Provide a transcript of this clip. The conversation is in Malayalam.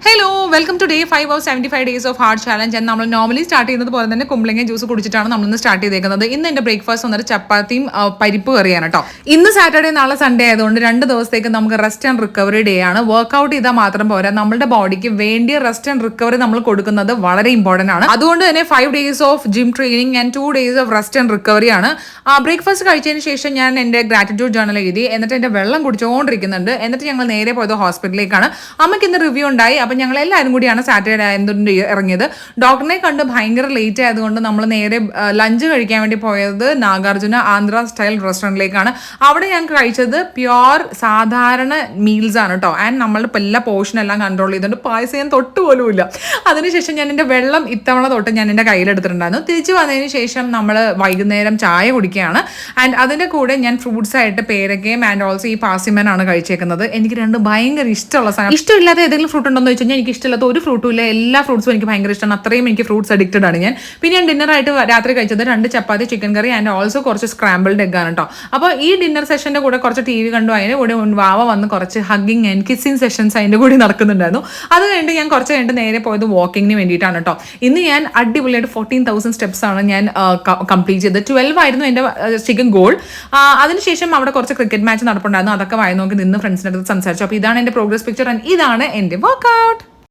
Hello welcome to day 5 of 75 days of hard challenge എന്ന് നമ്മൾ നോർമലി സ്റ്റാർട്ട് ചെയ്യുന്നത് പോലെ തന്നെ കുമ്പളങ്ങ ജ്യൂസ് കുടിച്ചിട്ടാണ് നമ്മൾ ഇന്ന് സ്റ്റാർട്ട് ചെയ്തേക്കുന്നത്. ഇന്ന് എൻ്റെ ബ്രേക്ക്ഫാസ്റ്റ് വന്നിട്ട് ചപ്പാത്തിയും പരിപ്പ് കറിയാണ് കേട്ടോ. ഇന്ന് സാറ്റർഡേ നാളെ സൺഡേ ആയതുകൊണ്ട് 2 ദിവസത്തേക്ക് നമുക്ക് റെസ്റ്റ് ആൻഡ് റിക്കവറി ഡേ ആണ്. വർക്ക്ഔട്ട് ചെയ്താൽ മാത്രം പോരാ, നമ്മുടെ ബോഡിക്ക് വേണ്ടിയ റെസ്റ്റ് ആൻഡ് റിക്കവറി നമ്മൾ കൊടുക്കുന്നത് വളരെ ഇമ്പോർട്ടൻ്റ് ആണ്. അതുകൊണ്ട് തന്നെ 5 days of gym training and 2 days of rest and recovery ആണ്. ബ്രേക്ക്ഫാസ്റ്റ് കഴിച്ചതിന് ശേഷം ഞാൻ എൻ്റെ ഗ്രാറ്റിറ്റ്യൂഡ് ജേർണൽ എഴുതി, എന്നിട്ട് എൻ്റെ വെള്ളം കുടിച്ചുകൊണ്ടിരിക്കുന്നുണ്ട്. എന്നിട്ട് ഞങ്ങൾ നേരെ പോയത് ഹോസ്പിറ്റലിലേക്കാണ്. അമ്മയ്ക്ക് ഇന്ന് റിവ്യൂ ഉണ്ടായി. അപ്പം ഞങ്ങൾ എല്ലാവരും കൂടിയാണ് സാറ്റർഡേ ആയതുകൊണ്ട് ഇറങ്ങിയത്. ഡോക്ടറിനെ കണ്ട് ഭയങ്കര ലേറ്റ് ആയതുകൊണ്ട് നമ്മൾ നേരെ ലഞ്ച് കഴിക്കാൻ വേണ്ടി പോയത് നാഗാർജുന ആന്ധ്ര സ്റ്റൈൽ റെസ്റ്റോറൻറ്റിലേക്കാണ്. അവിടെ ഞാൻ കഴിച്ചത് പ്യോർ സാധാരണ മീൽസ് ആണ് കേട്ടോ. ആൻഡ് നമ്മളുടെ എല്ലാ പോർഷൻ എല്ലാം കൺട്രോൾ ചെയ്തുകൊണ്ട് പായസം ഞാൻ തൊട്ട് പോലുമില്ല. അതിനുശേഷം ഞാൻ എൻ്റെ വെള്ളം ഇത്തവണ തൊട്ട് ഞാൻ എൻ്റെ കയ്യിലെടുത്തിട്ടുണ്ടായിരുന്നു. തിരിച്ചു വന്നതിന് ശേഷം നമ്മൾ വൈകുന്നേരം ചായ കുടിക്കുകയാണ്. ആൻഡ് അതിൻ്റെ കൂടെ ഞാൻ ഫ്രൂട്ട്സ് ആയിട്ട് പേരക്കയും ആൻഡ് ഓൾസോ ഈ പാസിമനാണ് കഴിച്ചേക്കുന്നത്. എനിക്ക് രണ്ട് ഭയങ്കര ഇഷ്ടമുള്ള സാധനം. ഇഷ്ടമില്ലാത്ത ഏതെങ്കിലും ഫ്രൂട്ട് ഉണ്ടോ എന്ന് ചോദിച്ചാൽ എനിക്ക് ഇഷ്ടമില്ലാത്ത ഒരു ഫ്രൂട്ടും ഇല്ല. എല്ലാ ഫ്രൂട്ട്സും എനിക്ക് ഭയങ്കര ഇഷ്ടമാണ്. അത്രയും എനിക്ക് ഫ്രൂട്ട്സ് അഡിക്റ്റഡ് ആണ് ഞാൻ. പിന്നെ ഞാൻ ഡിന്നറായിട്ട് രാത്രി കഴിച്ചത് 2 ചപ്പാത്തി, ചിക്കൻ കറി ആൻഡ് ഓൾസോ കുറച്ച് സ്ക്രാമ്പിൾഡ് എഗ് ആണ് കേട്ടോ. അപ്പോൾ ഈ ഡിന്നർ സെഷൻ്റെ കൂടെ കുറച്ച് TV കണ്ടു. അതിൻ്റെ കൂടെ വാവ വന്ന് കുറച്ച് ഹഗ്ഗിങ് ആൻഡ് കിസ്സിങ് സെഷൻസ് അതിൻ്റെ കൂടി നടക്കുന്നുണ്ടായിരുന്നു. അത് കഴിഞ്ഞിട്ട് ഞാൻ കുറച്ച് കഴിഞ്ഞിട്ട് നേരെ പോയത് വാക്കിങ്ങിന് വേണ്ടിയിട്ടാണ് കേട്ടോ. ഇന്ന് ഞാൻ അടിപൊളിയായിട്ട് 14,000 സ്റ്റെപ്സ് ആണ് ഞാൻ കംപ്ലീറ്റ് ചെയ്തത്. 12 ആയിരുന്നു എൻ്റെ ചിക്കൻ ഗോൾ. അതിനുശേഷം അവിടെ കുറച്ച് ക്രിക്കറ്റ് മാച്ച് നടപ്പുണ്ടായിരുന്നു. അതൊക്കെ വായി നോക്കി നിന്ന് ഫ്രണ്ട്സിൻ്റെ അടുത്ത് സംസാരിച്ചു. അപ്പോൾ ഇതാണ് എൻ്റെ പ്രോഗ്രസ് പിക്ചർ ആൻഡ് ഇതാണ് എൻ്റെ വർക്കൗട്ട്.